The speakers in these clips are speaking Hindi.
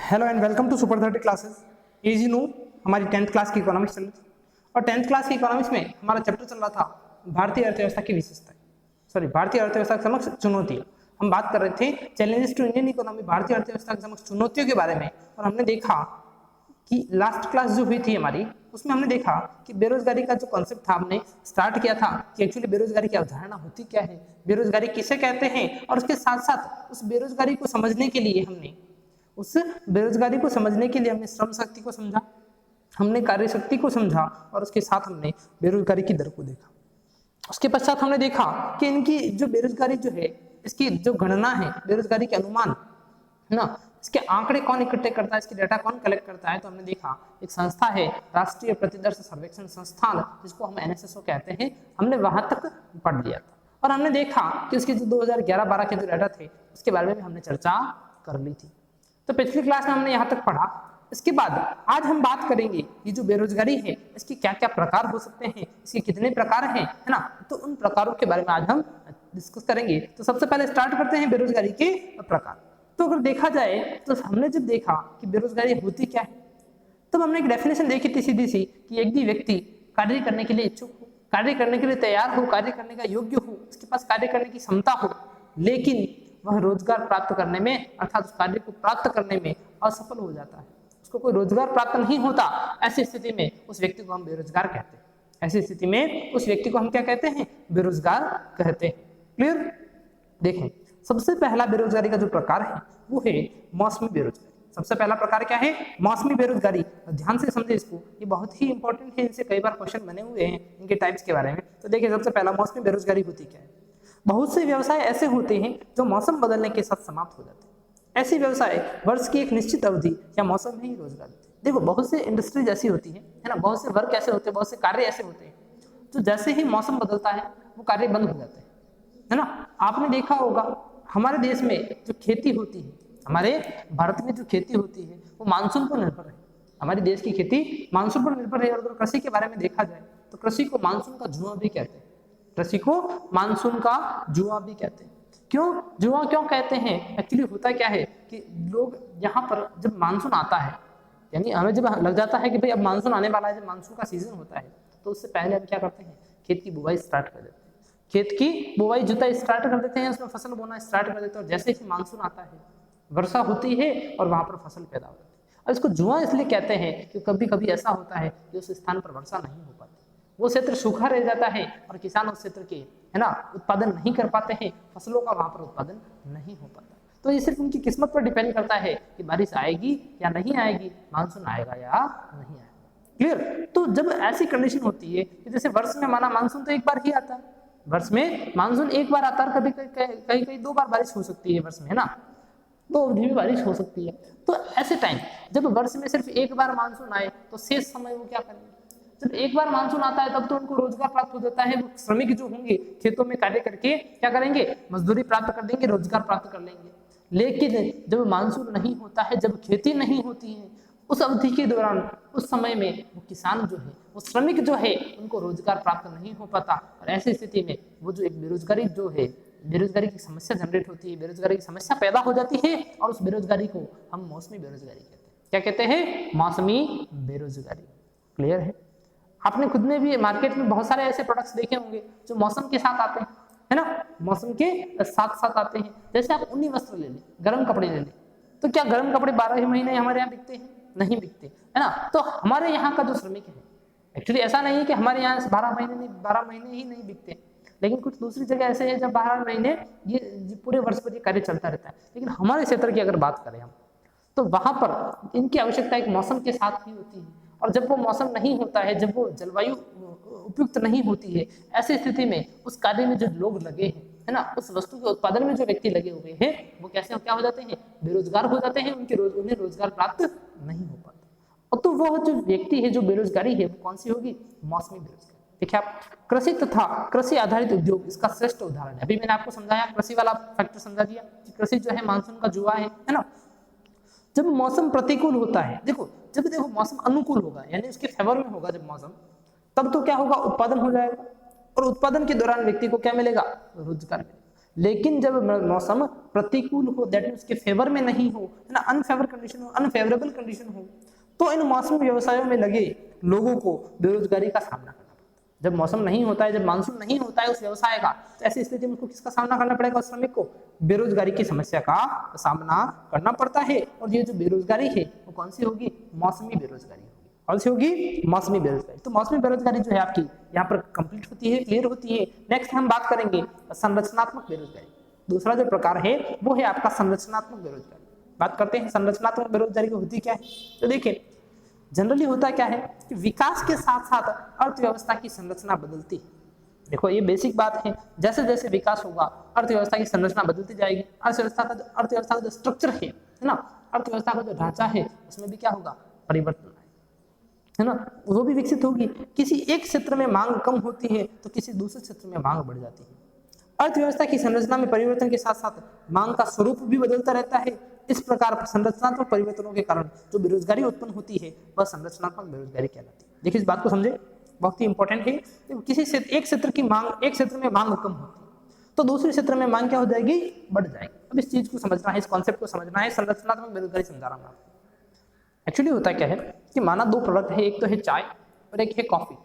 Hello and welcome to super 30 classes. As you know हमारी 10th क्लास की इकोनॉमिक्स चल रही थी और 10th क्लास की इकोनॉमिक्स में हमारा चैप्टर चल रहा था भारतीय अर्थव्यवस्था की विशेषताएं, भारतीय अर्थव्यवस्था के समक्ष चुनौतियां। हम बात कर रहे थे चैलेंजेस टू इंडियन इकोनॉमी, भारतीय अर्थव्यवस्था के समक्ष चुनौतियों के बारे में। और हमने देखा कि लास्ट क्लास जो हुई थी हमारी, उसमें हमने देखा कि बेरोजगारी का जो कॉन्सेप्ट था हमने स्टार्ट किया था कि एक्चुअली बेरोजगारी की अवधारणा होती क्या है, बेरोजगारी किसे कहते हैं, और उसके साथ साथ उस बेरोजगारी को समझने के लिए हमने श्रम शक्ति को समझा, हमने कार्य शक्ति को समझा और उसके साथ हमने बेरोजगारी की दर को देखा। उसके पश्चात हमने देखा कि इनकी जो बेरोजगारी जो है, इसकी जो गणना है, बेरोजगारी के अनुमान है ना, इसके आंकड़े कौन इकट्ठे करता है, इसकी डाटा कौन कलेक्ट करता है। तो हमने देखा एक संस्था है राष्ट्रीय प्रतिदर्श सर्वेक्षण संस्थान, जिसको हम एनएसएसओ कहते हैं। हमने वहां तक पढ़ लिया था और हमने देखा कि उसके जो 2011-12 के जो डाटा थे उसके बारे में हमने चर्चा कर ली थी। तो पिछली क्लास में हमने यहाँ तक पढ़ा। इसके बाद आज हम बात करेंगे ये जो बेरोजगारी है इसके क्या क्या प्रकार हो सकते हैं, इसके कितने प्रकार हैं, है ना। तो उन प्रकारों के बारे में आज हम डिस्कस करेंगे। तो सबसे पहले स्टार्ट करते हैं बेरोजगारी के प्रकार। तो अगर देखा जाए तो हमने जब देखा कि बेरोजगारी होती क्या है, तब हमने एक डेफिनेशन देखी थी सीधी सी कि एक भी व्यक्ति कार्य करने के लिए इच्छुक हो, कार्य करने के लिए तैयार हो, कार्य करने का योग्य हो, उसके पास कार्य करने की क्षमता हो, लेकिन वह रोजगार प्राप्त करने में अर्थात उस कार्य को प्राप्त करने में असफल हो जाता है, उसको कोई रोजगार प्राप्त नहीं होता। ऐसी स्थिति में उस व्यक्ति को हम बेरोजगार कहते हैं। ऐसी स्थिति में उस व्यक्ति को हम क्या कहते हैं? बेरोजगार कहते हैं। क्लियर? देखें, सबसे पहला बेरोजगारी का जो प्रकार है वो है मौसमी बेरोजगारी। सबसे पहला प्रकार क्या है? मौसमी बेरोजगारी। ध्यान से समझे इसको, ये बहुत ही इंपॉर्टेंट है, इनसे कई बार क्वेश्चन बने हुए हैं इनके टाइप्स के बारे में। तो देखिए, सबसे पहला मौसमी बेरोजगारी होती क्या है। बहुत से व्यवसाय ऐसे होते हैं जो मौसम बदलने के साथ समाप्त हो जाते हैं। ऐसे व्यवसाय वर्ष की एक निश्चित अवधि या मौसम में ही रोजगार देते हैं। देखो, बहुत से इंडस्ट्रीज ऐसी होती है ना, बहुत से वर्क ऐसे होते हैं, बहुत से कार्य ऐसे होते हैं जो जैसे ही मौसम बदलता है वो कार्य बंद हो जाते हैं, है ना। आपने देखा होगा हमारे देश में जो खेती होती है, हमारे भारत में जो खेती होती है वो मानसून पर निर्भर है। हमारे देश की खेती मानसून पर निर्भर है। और अगर कृषि के बारे में देखा जाए तो कृषि को मानसून का जुआ भी कहते हैं। कृषि को मानसून का जुआ भी कहते हैं। क्यों जुआ क्यों कहते हैं? एक्चुअली होता क्या है कि लोग यहाँ पर जब मानसून आता है, यानी हमें जब लग जाता है कि भाई अब मानसून आने वाला है, जब मानसून का सीजन होता है, तो उससे पहले हम क्या करते हैं? खेत की बुवाई स्टार्ट कर देते हैं। खेत की बुवाई जुताई स्टार्ट कर देते हैं, उसमें फसल बोना स्टार्ट कर देते हैं। और जैसे ही मानसून आता है, वर्षा होती है और वहां पर फसल पैदा हो जाती है। और इसको जुआ इसलिए कहते हैं कि कभी कभी ऐसा होता है कि उस स्थान पर वर्षा नहीं हो पाती, वो क्षेत्र सूखा रह जाता है और किसान उस क्षेत्र के, है ना, उत्पादन नहीं कर पाते हैं, फसलों का वहां पर उत्पादन नहीं हो पाता। तो ये सिर्फ उनकी किस्मत पर डिपेंड करता है कि बारिश आएगी या नहीं आएगी, मानसून आएगा या नहीं आएगा। क्लियर? तो जब ऐसी कंडीशन होती है कि जैसे वर्ष में माना मानसून तो एक बार ही आता है, वर्ष में मानसून एक बार आता है, कभी कहीं कहीं 2 बार बारिश हो सकती है वर्ष में, है ना, 2 अवधि में बारिश हो सकती है। तो ऐसे टाइम जब वर्ष में सिर्फ एक बार मानसून आए तो शेष समय वो क्या करेंगे? जब एक बार मानसून आता है तब तो उनको रोजगार प्राप्त हो जाता है। वो श्रमिक जो होंगे खेतों में कार्य करके क्या करेंगे? मजदूरी प्राप्त कर देंगे, रोजगार प्राप्त कर लेंगे। लेकिन जब मानसून नहीं होता है, जब खेती नहीं होती है, उस अवधि के दौरान, उस समय में वो किसान जो है, वो श्रमिक जो है, उनको रोजगार प्राप्त नहीं हो पाता। और ऐसी स्थिति में वो जो एक बेरोजगारी जो है, बेरोजगारी की समस्या जनरेट होती है, बेरोजगारी की समस्या पैदा हो जाती है। और उस बेरोजगारी को हम मौसमी बेरोजगारी कहते हैं। क्या कहते हैं? मौसमी बेरोजगारी। क्लियर है? आपने खुद ने भी मार्केट में बहुत सारे ऐसे प्रोडक्ट्स देखे होंगे जो मौसम के साथ आते हैं, है ना, मौसम के साथ साथ आते हैं। जैसे आप ऊनी वस्त्र ले लें, गर्म कपड़े ले लें, तो क्या गर्म कपड़े 12 ही महीने हमारे यहाँ बिकते हैं? नहीं बिकते, है ना। तो हमारे यहाँ का जो श्रमिक है, एक्चुअली ऐसा नहीं है कि हमारे यहाँ 12 महीने ही नहीं बिकते, लेकिन कुछ दूसरी जगह ऐसे है जब 12 महीने ये पूरे वर्ष पर ये कार्य चलता रहता है। लेकिन हमारे क्षेत्र की अगर बात करें हम, तो वहां पर इनकी आवश्यकता एक मौसम के साथ ही होती है। और जब वो मौसम नहीं होता है, जब वो जलवायु उपयुक्त नहीं होती है, ऐसी स्थिति में उस कार्य में जो लोग लगे हैं, है ना, उस वस्तु के उत्पादन में जो व्यक्ति लगे हुए हैं, वो कैसे क्या हो जाते हैं? बेरोजगार हो जाते हैं। उन्हें रोजगार प्राप्त नहीं हो पाता। और तो वो जो व्यक्ति है, जो बेरोजगारी है, वो कौन सी होगी? मौसमी बेरोजगारी। देखिए आप, कृषि तथा कृषि आधारित उद्योग इसका श्रेष्ठ उदाहरण है। अभी मैंने आपको समझाया, कृषि वाला फैक्टर समझा दिया कि कृषि जो है मानसून का जुआ है ना। जब मौसम प्रतिकूल होता है, जब मौसम अनुकूल होगा, यानी उसके फेवर में होगा जब मौसम, तब तो क्या होगा? उत्पादन हो जाएगा। और उत्पादन के दौरान व्यक्ति को क्या मिलेगा? रोजगार मिलेगा। लेकिन जब मौसम प्रतिकूल हो, दैट मीन उसके फेवर में नहीं हो, है ना, अनफेवर कंडीशन हो, अनफेवरेबल कंडीशन हो, तो इन मौसमी व्यवसायों में लगे लोगों को बेरोजगारी का सामना करना पड़ता है। जब मौसम नहीं होता है, जब मानसून नहीं होता है उस व्यवसाय का, तो ऐसी स्थिति में उसको किसका सामना करना पड़ेगा? उस श्रमिक को बेरोजगारी की समस्या का सामना करना पड़ता है। और ये जो बेरोजगारी है वो कौन सी होगी? मौसमी बेरोजगारी होगी। कौन सी होगी? मौसमी बेरोजगारी। तो मौसमी बेरोजगारी जो है आपकी यहाँ पर कंप्लीट होती है, क्लियर होती है। नेक्स्ट हम बात करेंगे संरचनात्मक बेरोजगारी। दूसरा जो प्रकार है वो है आपका संरचनात्मक बेरोजगारी। बात करते हैं संरचनात्मक बेरोजगारी की होती क्या है। तो देखिए जनरली होता क्या है कि विकास के साथ साथ अर्थव्यवस्था की संरचना बदलती है। देखो ये बेसिक बात है, जैसे जैसे विकास होगा अर्थव्यवस्था की संरचना बदलती जाएगी। अर्थव्यवस्था का जो स्ट्रक्चर है ना, अर्थव्यवस्था का जो ढांचा है उसमें भी क्या होगा? परिवर्तन है ना, वो भी विकसित होगी। किसी एक क्षेत्र में मांग कम होती है तो किसी दूसरे क्षेत्र में मांग बढ़ जाती है। अर्थव्यवस्था की संरचना में परिवर्तन के साथ साथ मांग का स्वरूप भी बदलता रहता है। इस प्रकार संरचनात्मक परिवर्तनों के कारण जो बेरोजगारी उत्पन्न होती है वह संरचनात्मक बेरोजगारी कहलाती है। देखिए इस बात को समझे, बहुत ही इंपॉर्टेंट है। किसी एक क्षेत्र की मांग, एक क्षेत्र में मांग कम होती है तो दूसरे क्षेत्र में मांग क्या हो जाएगी? बढ़ जाएगी। अब इस चीज को समझना है, इस कॉन्सेप्ट को समझना है। संरचनात्मक बेरोजगारी समझा रहा हूं आपको। एक्चुअली होता क्या है कि माना दो प्रोडक्ट है, एक तो है चाय और एक है कॉफी।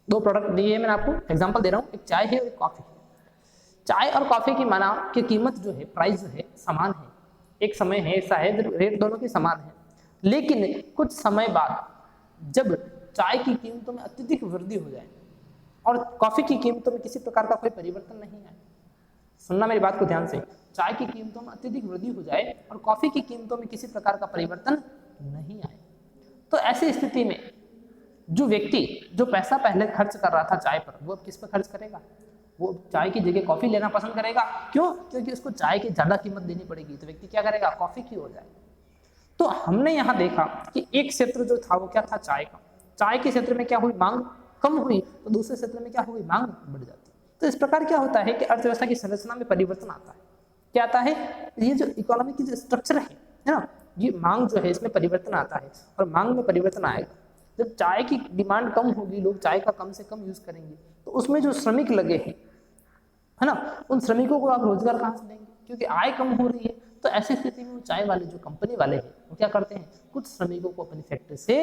दो प्रोडक्ट दिए हैं, मैंने आपको एग्जांपल दे रहा हूँ, एक चाय है और एक कॉफी है। चाय और कॉफी की माना की कीमत जो है, प्राइस जो है समान है। एक समय है ऐसा है जब रेट दोनों की समान है, लेकिन कुछ समय बाद जब चाय की कीमतों में अत्यधिक वृद्धि हो जाए और कॉफी की कीमतों में किसी प्रकार का कोई परिवर्तन नहीं आए, सुनना मेरी बात को ध्यान से, चाय की कीमतों में अत्यधिक वृद्धि हो जाए और कॉफी की कीमतों में किसी प्रकार का परिवर्तन नहीं आए, तो ऐसी स्थिति में जो व्यक्ति जो पैसा पहले खर्च कर रहा था चाय पर, वो अब किस पर खर्च करेगा? वो चाय की जगह कॉफी लेना पसंद करेगा। क्यों? क्योंकि उसको चाय की ज्यादा कीमत देनी पड़ेगी, तो व्यक्ति क्या करेगा? कॉफी की ओर जाएगा। तो हमने यहाँ देखा कि एक क्षेत्र जो था वो क्या था? चाय का। चाय के क्षेत्र में क्या हुई? मांग कम हुई, तो दूसरे क्षेत्र में क्या हुई? मांग बढ़ जाती। तो इस प्रकार क्या होता है कि अर्थव्यवस्था की संरचना में परिवर्तन आता है। क्या आता है? ये जो इकोनॉमी की जो स्ट्रक्चर है ना, ये मांग जो है इसमें परिवर्तन आता है। और मांग में परिवर्तन आएगा जब चाय की डिमांड कम होगी, लोग चाय का कम से कम यूज करेंगे, तो उसमें जो श्रमिक लगे हैं, है ना, उन श्रमिकों को आप रोजगार कहाँ से देंगे? क्योंकि आय कम हो रही है। तो ऐसी स्थिति में वो चाय वाले जो कंपनी वाले हैं वो क्या करते हैं? कुछ श्रमिकों को अपनी फैक्ट्री से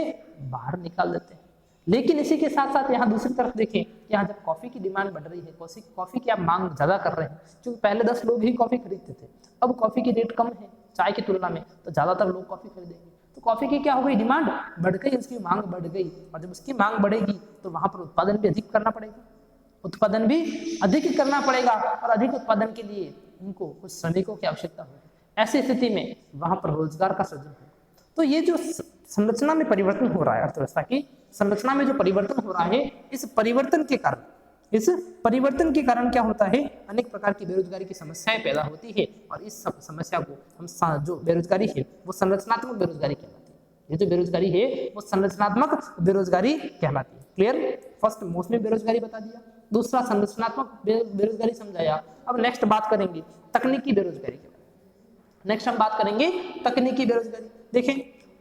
बाहर निकाल देते हैं। लेकिन इसी के साथ साथ यहाँ दूसरी तरफ देखें कि यहाँ जब कॉफी की डिमांड बढ़ रही है, कॉफी की आप मांग ज्यादा कर रहे हैं, क्योंकि पहले 10 लोग ही कॉफी खरीदते थे, अब कॉफी की रेट कम है चाय की तुलना में, तो ज्यादातर लोग कॉफी खरीदेंगे। तो कॉफी की क्या हो गई? डिमांड बढ़ गई, उसकी मांग बढ़ गई। और जब उसकी मांग बढ़ेगी तो वहां पर उत्पादन भी अधिक करना पड़ेगा, उत्पादन भी अधिक करना पड़ेगा, और अधिक उत्पादन के लिए उनको कुछ श्रमिकों की आवश्यकता होगी। ऐसी स्थिति में वहां पर रोजगार का सृजन होगा। तो ये जो संरचना में परिवर्तन हो रहा है, अर्थव्यवस्था की संरचना में जो परिवर्तन हो रहा है, इस परिवर्तन के कारण क्या होता है? अनेक प्रकार की बेरोजगारी की समस्याएं पैदा होती है। और इस समस्या को हम जो बेरोजगारी है वो संरचनात्मक बेरोजगारी कहलाती है। ये जो बेरोजगारी है वो संरचनात्मक बेरोजगारी कहलाती है। क्लियर? फर्स्ट मौसमी बेरोजगारी बता दिया, दूसरा संरचनात्मक बेरोजगारी समझाया। अब नेक्स्ट बात करेंगे तकनीकी बेरोजगारी के बारे में। नेक्स्ट हम बात करेंगे तकनीकी बेरोजगारी। देखें,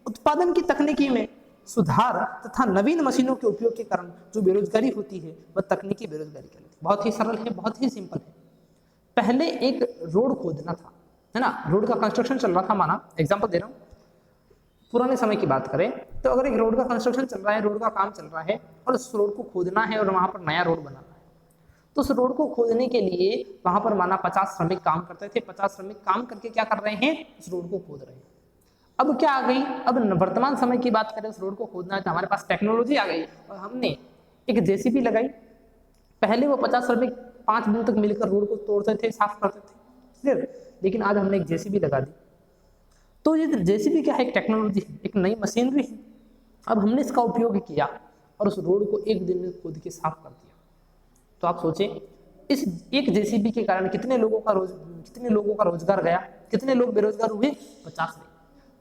उत्पादन की तकनीकी में सुधार तथा नवीन मशीनों के उपयोग के कारण जो बेरोजगारी होती है वह तकनीकी बेरोजगारी कहलाती है। बहुत ही सरल है, बहुत ही सिंपल है। पहले एक रोड खोदना था, है ना, रोड का कंस्ट्रक्शन चल रहा था, माना एग्जांपल दे रहा हूँ, पुराने समय की बात करें तो अगर एक रोड का कंस्ट्रक्शन चल रहा है, रोड का काम चल रहा है और उस रोड को खोदना है और वहां पर नया रोड बनाना है, तो उस रोड को खोदने के लिए वहां पर माना 50 श्रमिक काम करते थे। 50 श्रमिक काम करके क्या कर रहे हैं? उस रोड को खोद रहे हैं। अब क्या आ गई? अब वर्तमान समय की बात करें, उस रोड को खोदना है तो हमारे पास टेक्नोलॉजी आ गई और हमने एक जेसीबी लगाई। पहले वो 50 श्रमिक 5 दिन तक मिलकर रोड को तोड़ते थे, साफ करते थे, लेकिन आज हमने एक जेसीबी लगा दी। तो ये जेसीबी क्या है? एक टेक्नोलॉजी है, एक नई मशीनरी है। अब हमने इसका उपयोग किया और उस रोड को एक दिन में खोद के साफ कर दिया। तो आप सोचें, इस एक जेसीबी के कारण कितने लोगों का रोजगार गया, कितने लोग बेरोजगार हुए? 50 लोग।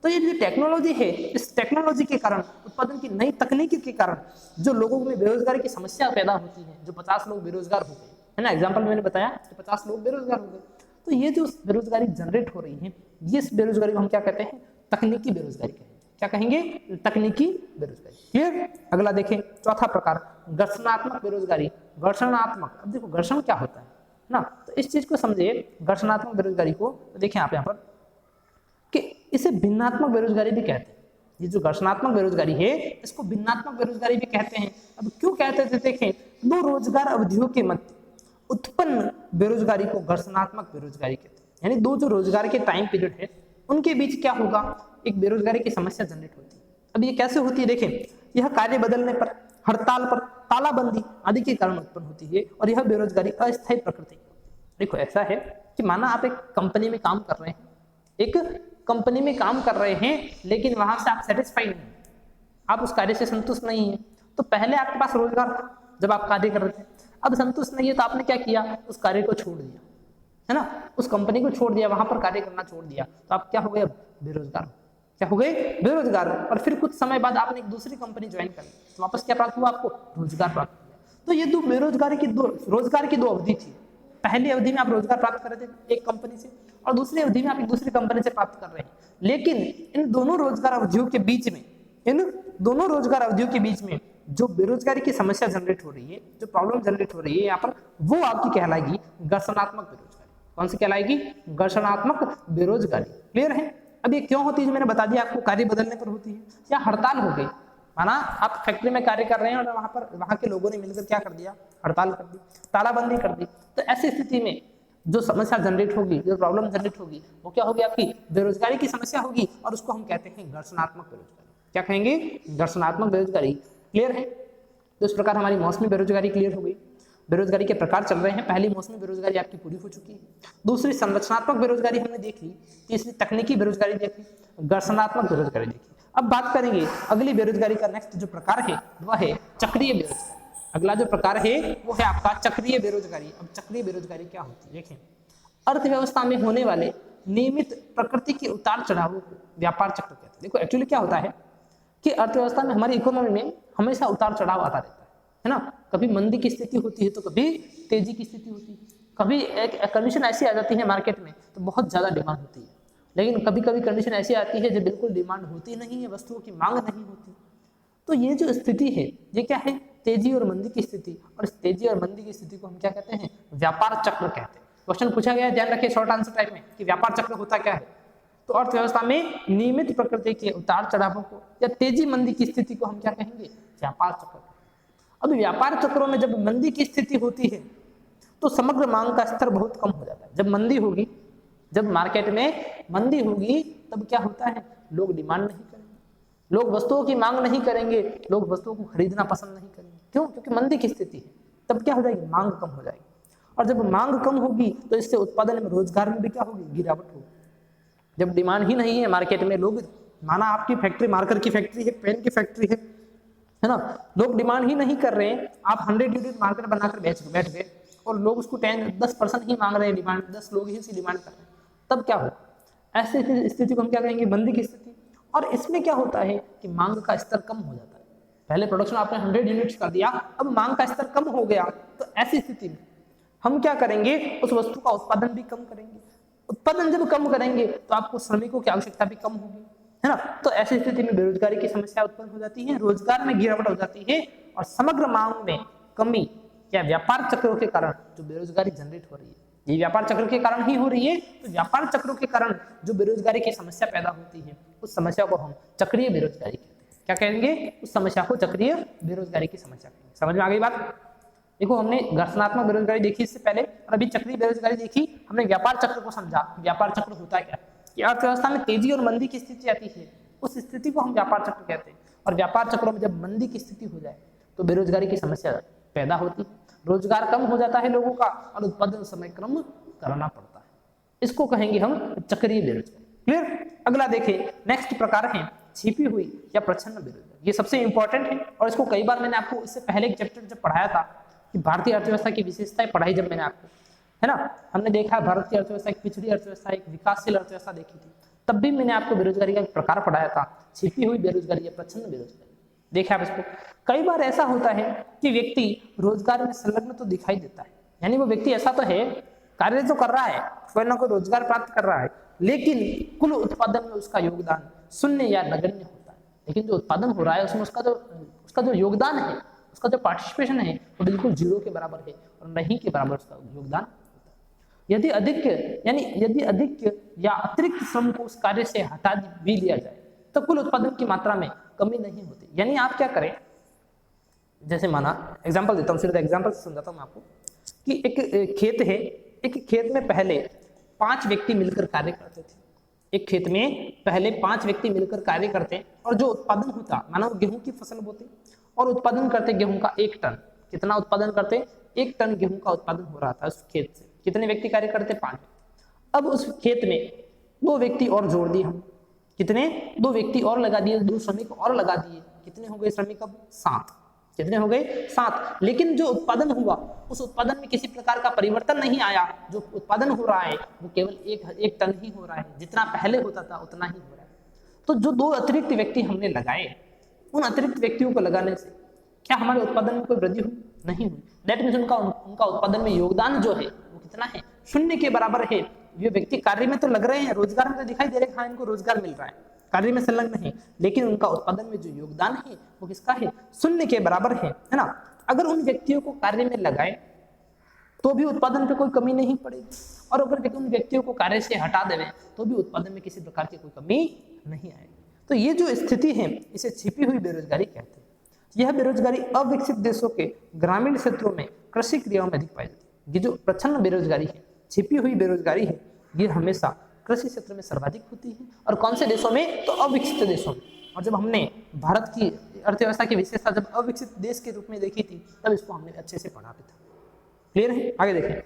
तो ये जो टेक्नोलॉजी है, इस टेक्नोलॉजी के कारण, उत्पादन की नई तकनीकी के कारण जो लोगों में बेरोजगारी की समस्या पैदा होती है, जो 50 लोग बेरोजगार हो गए, है ना, एग्जाम्पल मैंने बताया कि 50 लोग बेरोजगार हो गए। तो ये जो बेरोजगारी जनरेट हो रही है, ये इस बेरोजगारी को हम क्या कहते हैं? तकनीकी बेरोजगारी कहेंगे। क्या कहेंगे? तकनीकी बेरोजगारी। क्लियर? अगला देखें, चौथा प्रकार घर्षणात्मक बेरोजगारी। घर्षणात्मक, अब देखो घर्षण क्या होता है? ना। तो इस चीज को समझिए घर्षणात्मक बेरोजगारी को। तो देखिए आप यहाँ पर कि इसे भिन्नात्मक बेरोजगारी भी कहते हैं। ये जो घर्षणात्मक बेरोजगारी है इसको भिन्नात्मक बेरोजगारी भी कहते हैं। अब क्यों कहते थे, देखें, दो रोजगार अवधियों के मध्य उत्पन्न बेरोजगारी को घर्षणात्मक बेरोजगारी कहते हैं। यानी दो जो रोजगार के टाइम पीरियड है उनके बीच क्या होगा, एक बेरोजगारी की समस्या जनरेट होती है। अब ये कैसे होती है, देखें, यह कार्य बदलने पर, हड़ताल पर, तालाबंदी आदि के कारण उत्पन्न होती है और यह बेरोजगारी अस्थायी प्रकृति। देखो ऐसा है कि माना आप एक कंपनी में काम कर रहे हैं, एक कंपनी में काम कर रहे हैं, लेकिन वहां से आप सेटिस्फाई नहीं, आप उस कार्य से संतुष्ट नहीं है। तो पहले आपके पास रोजगार था जब आप कार्य कर रहे थे, अब संतुष्ट नहीं है तो आपने क्या किया, उस कार्य को छोड़ दिया, है ना, उस कंपनी को छोड़ दिया, वहां पर कार्य करना छोड़ दिया, तो आप क्या हो गए, अब बेरोजगार। क्या हो गए, बेरोजगार। और फिर कुछ समय बाद आपने एक दूसरी कंपनी ज्वाइन कर ली, तो वापस क्या प्राप्त हुआ, आपको रोजगार प्राप्त हुआ। तो ये दो बेरोजगारी की दो रोजगार की दो अवधि थी। पहली अवधि में आप रोजगार प्राप्त कर रहे थे एक कंपनी से, और दूसरी अवधि में आप एक दूसरी कंपनी से प्राप्त कर रहे हैं। लेकिन इन दोनों रोजगार अवधियों के बीच में, इन दोनों रोजगार अवधियों के बीच में जो बेरोजगारी की समस्या जनरेट हो रही है, जो प्रॉब्लम जनरेट हो रही है यहाँ पर, वो आपकी कहलाएगी घर्षणात्मक बेरोजगारी। कौन सी कहलाएगी, घर्षणात्मक बेरोजगारी। क्लियर है। अब ये क्यों होती है, जो मैंने बता दिया आपको, कार्य बदलने पर होती है, या हड़ताल हो गई, माना आप फैक्ट्री में कार्य कर रहे हैं और वहां के लोगों ने मिलकर क्या कर दिया, हड़ताल कर दी, तालाबंदी कर दी। तो ऐसी स्थिति में जो समस्या जनरेट होगी, जो प्रॉब्लम जनरेट होगी, वो क्या होगी, आपकी बेरोजगारी की समस्या होगी, और उसको हम कहते हैं घर्षणात्मक बेरोजगारी। क्या कहेंगे, घर्षणात्मक बेरोजगारी। क्लियर है। तो इस प्रकार हमारी मौसमी बेरोजगारी क्लियर हो गई। बेरोजगारी के प्रकार चल रहे हैं। पहली मौसमी बेरोजगारी आपकी पूरी हो चुकी है, दूसरी संरचनात्मक बेरोजगारी हमने देख ली, तीसरी तकनीकी बेरोजगारी देख ली, घर्षणात्मक बेरोजगारी देखी। अब बात करेंगे अगली बेरोजगारी का, नेक्स्ट जो प्रकार है वह है चक्रीय बेरोजगारी। अगला जो प्रकार है वो है आपका चक्रीय बेरोजगारी। अब चक्रीय बेरोजगारी क्या होती है, देखें, अर्थव्यवस्था में होने वाले नियमित प्रकृति के उतार चढ़ावों को व्यापार चक्र कहते हैं। देखो एक्चुअली क्या होता है कि अर्थव्यवस्था में, हमारी इकोनॉमी में हमेशा उतार चढ़ाव आता रहता है ना। कभी मंदी की स्थिति होती है तो कभी तेजी की स्थिति होती है, कभी एक कंडीशन ऐसी आ जाती है मार्केट में तो बहुत ज्यादा डिमांड होती है, लेकिन कभी कभी कंडीशन ऐसी आती है जब बिल्कुल डिमांड होती नहीं है, वस्तुओं की मांग नहीं होती। तो ये जो स्थिति है ये क्या है, तेजी और मंदी की स्थिति। और इस तेजी और मंदी की स्थिति को हम क्या कहते हैं, व्यापार चक्र कहते हैं। क्वेश्चन पूछा गया है, ध्यान रखिए शॉर्ट आंसर टाइप में, कि व्यापार चक्र होता क्या है। तो अर्थव्यवस्था में नियमित प्रकृति के उतार चढ़ावों को या तेजी मंदी की स्थिति को हम क्या कहेंगे, व्यापार चक्र। अब व्यापार चक्रों में जब मंदी की स्थिति होती है तो समग्र मांग का स्तर बहुत कम हो जाता है। जब मंदी होगी, जब मार्केट में मंदी होगी, तब क्या होता है, लोग डिमांड नहीं करेंगे, लोग वस्तुओं की मांग नहीं करेंगे, लोग वस्तुओं को खरीदना पसंद नहीं करेंगे। क्यों, क्योंकि मंदी की स्थिति है। तब क्या हो जाएगी, मांग कम हो जाएगी, और जब मांग कम होगी तो इससे उत्पादन में, रोजगार में भी क्या होगी, गिरावट होगी। जब डिमांड ही नहीं है मार्केट में, लोग, माना आपकी फैक्ट्री मार्कर की फैक्ट्री है, पेन की फैक्ट्री है ना, लोग डिमांड ही नहीं कर रहे हैं, आप 100 यूनिट मार्केट बनाकर बैठ गए और लोग उसको 10% ही मांग रहे हैं, डिमांड 10 लोग ही उसकी डिमांड कर रहे हैं, तब क्या होगा, ऐसी स्थिति को हम क्या कहेंगे, मंदी की स्थिति। और इसमें क्या होता है कि मांग का स्तर कम हो जाता है। पहले प्रोडक्शन आपने 100 यूनिट्स कर दिया, अब मांग का स्तर कम हो गया, तो ऐसी स्थिति में हम क्या करेंगे, उस वस्तु का उत्पादन भी कम करेंगे। उत्पादन जब कम करेंगे तो आपको श्रमिकों की आवश्यकता भी कम होगी, है ना। तो ऐसी स्थिति में बेरोजगारी की समस्या उत्पन्न हो जाती है, रोजगार में गिरावट हो जाती है, और समग्र मांग में कमी या व्यापार चक्रों के कारण जो बेरोजगारी जनरेट हो रही है, ये व्यापार चक्र के कारण ही हो रही है। तो व्यापार चक्रों के कारण जो बेरोजगारी की समस्या पैदा होती है, उस समस्या को हम चक्रीय बेरोजगारी कहते हैं। क्या कहेंगे, उस समस्या को चक्रीय बेरोजगारी की समस्या कहेंगे। समझ में आ गई बात। देखो हमने घर्षणात्मक बेरोजगारी देखी इससे पहले, और अभी चक्रीय बेरोजगारी देखी। हमने व्यापार चक्र को समझा। व्यापार चक्र होता है क्या, कि अर्थव्यवस्था में तेजी और मंदी की स्थिति आती है, उस स्थिति को हम व्यापार चक्र कहते हैं। और व्यापार चक्रों में जब मंदी की स्थिति हो जाए तो बेरोजगारी की समस्या पैदा होती है, रोजगार कम हो जाता है लोगों का, और उत्पादन समय क्रम करना पड़ता है। इसको कहेंगे हम चक्रीय बेरोजगारी। क्लियर। अगला देखें, नेक्स्ट प्रकार है छिपी हुई या प्रच्छन्न बेरोजगारी। ये सबसे इंपॉर्टेंट है, और इसको कई बार मैंने आपको इससे पहले एक चैप्टर जब पढ़ाया था कि भारतीय अर्थव्यवस्था की विशेषताएं पढ़ाई, जब मैंने आपको, है ना, हमने देखा भारत की अर्थव्यवस्था एक पिछड़ी अर्थव्यवस्था, एक विकासशील अर्थव्यवस्था देखी थी, तब भी मैंने आपको बेरोजगारी का एक प्रकार पढ़ाया था, छिपी हुई बेरोजगारी या प्रच्छन्न बेरोजगारी। देखा आप इसको। कई बार ऐसा होता है कि व्यक्ति रोजगार में संलग्न तो दिखाई देता है, यानी वो व्यक्ति ऐसा तो है, कार्य तो कर रहा है, कोई ना कोई रोजगार प्राप्त कर रहा है, लेकिन कुल उत्पादन में उसका योगदान शून्य या नगण्य होता है। लेकिन जो उत्पादन हो रहा है उसमें उसका जो योगदान है, उसका जो पार्टिसिपेशन है, वो बिल्कुल जीरो के बराबर है, और नहीं के बराबर उसका योगदान होता है। यदि अधिक यदि अधिक या अतिरिक्त श्रम को उस कार्य से हटा भी लिया जाए तो कुल उत्पादन की मात्रा में कमी नहीं होती। यानी आप क्या करें, जैसे माना एग्जांपल देता हूँ, सीधा एग्जांपल से समझाता हूँ मैं आपको कि एक खेत है, एक खेत में पहले 5 व्यक्ति मिलकर कार्य करते थे। एक खेत में पहले 5 व्यक्ति मिलकर कार्य करते और जो उत्पादन होता, माना गेहूं की फसल बोते और उत्पादन करते गेहूं का 1 टन। कितना उत्पादन करते? 1 टन गेहूं का उत्पादन हो रहा था उस खेत से। कितने व्यक्ति कार्य करते? 5 व्यक्ति। अब उस खेत में 2 व्यक्ति और जोड़ दिए हम। कितने? 2 व्यक्ति और लगा दिए, 2 श्रमिक और लगा दिए। कितने हो गए श्रमिक? अब 7। कितने हो गए? 7। लेकिन जो उत्पादन हुआ उस उत्पादन में किसी प्रकार का परिवर्तन नहीं आया। जो उत्पादन हो रहा है वो केवल 1 टन ही हो रहा है, जितना पहले होता था उतना ही हो रहा है। तो जो 2 अतिरिक्त व्यक्ति हमने लगाए, उन अतिरिक्त व्यक्तियों को लगाने से क्या हमारे उत्पादन में कोई वृद्धि हुई? नहीं हुई। दैट मीन्स उनका उत्पादन में योगदान जो है वो कितना है? 0 के बराबर है। ये व्यक्ति कार्य में तो लग रहे हैं, रोजगार में तो दिखाई दे रहे हैं, हाँ इनको रोजगार मिल रहा है, कार्य में संलग्न है, लेकिन उनका उत्पादन में जो योगदान है वो किसका है? 0 के बराबर है ना। अगर उन व्यक्तियों को कार्य में लगाए तो भी उत्पादन पे कोई कमी नहीं पड़ेगी, और अगर उन व्यक्तियों को कार्य से हटा देवे तो भी उत्पादन में किसी प्रकार की कोई कमी नहीं आएगी। तो ये जो स्थिति है इसे छिपी हुई बेरोजगारी कहते हैं। यह बेरोजगारी अविकसित देशों के ग्रामीण क्षेत्रों में कृषि क्रियाओं में अधिक पाई जाती है। ये जो प्रच्छन्न बेरोजगारी है, छिपी हुई बेरोजगारी है, ये हमेशा कृषि क्षेत्र में सर्वाधिक होती है। और कौन से देशों में? तो अविकसित देशों में। और जब हमने भारत की अर्थव्यवस्था की विशेषता जब अविकसित देश के रूप में देखी थी तब इसको हमने अच्छे से पढ़ा भी था। क्लियर है? आगे देखें।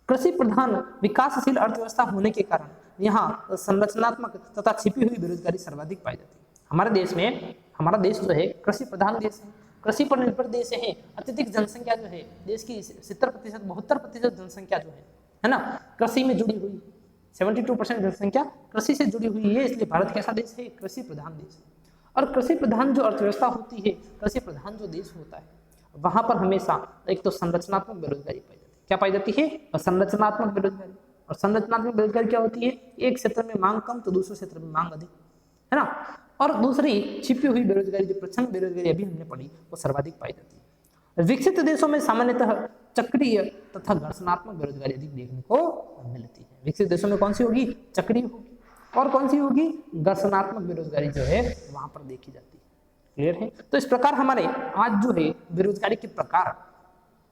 कृषि प्रधान विकासशील अर्थव्यवस्था होने के कारण यहाँ संरचनात्मक तथा छिपी हुई बेरोजगारी सर्वाधिक पाई जाती है। हमारे देश में, हमारा देश जो है कृषि प्रधान देश है, कृषि पर निर्भर देश है। अत्यधिक जनसंख्या जो है देश की 70%, 72% जनसंख्या जो है ना, कृषि में जुड़ी हुई। 72% जनसंख्या कृषि से जुड़ी हुई है, इसलिए भारत कैसा देश है? कृषि प्रधान देश है। और कृषि प्रधान जो अर्थव्यवस्था होती है, कृषि प्रधान जो देश होता है, वहां पर हमेशा एक तो संरचनात्मक बेरोजगारी पाई जाती है। क्या पाई जाती है? संरचनात्मक बेरोजगारी। और संरचनात्मक बेरोजगारी क्या होती है? एक क्षेत्र में मांग कम तो दूसरे क्षेत्र में मांग अधिक, है ना। और दूसरी छिपी हुई बेरोजगारी, जो प्रच्छन्न बेरोजगारी अभी हमने पढ़ी, वो सर्वाधिक पाई जाती है। विकसित देशों में सामान्यतः चक्रीय तथा घर्षणात्मक बेरोजगारी अधिक देखने को मिलती है। विकसित देशों में कौन सी होगी? चक्रीय होगी। और कौन सी होगी? घर्षणात्मक बेरोजगारी जो है वहां पर देखी जाती है। क्लियर है? तो इस प्रकार हमारे आज जो है बेरोजगारी के प्रकार,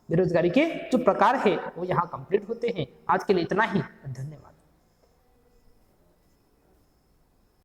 बेरोजगारी के जो प्रकार है वो यहाँ कंप्लीट होते हैं। आज के लिए इतना ही, धन्यवाद।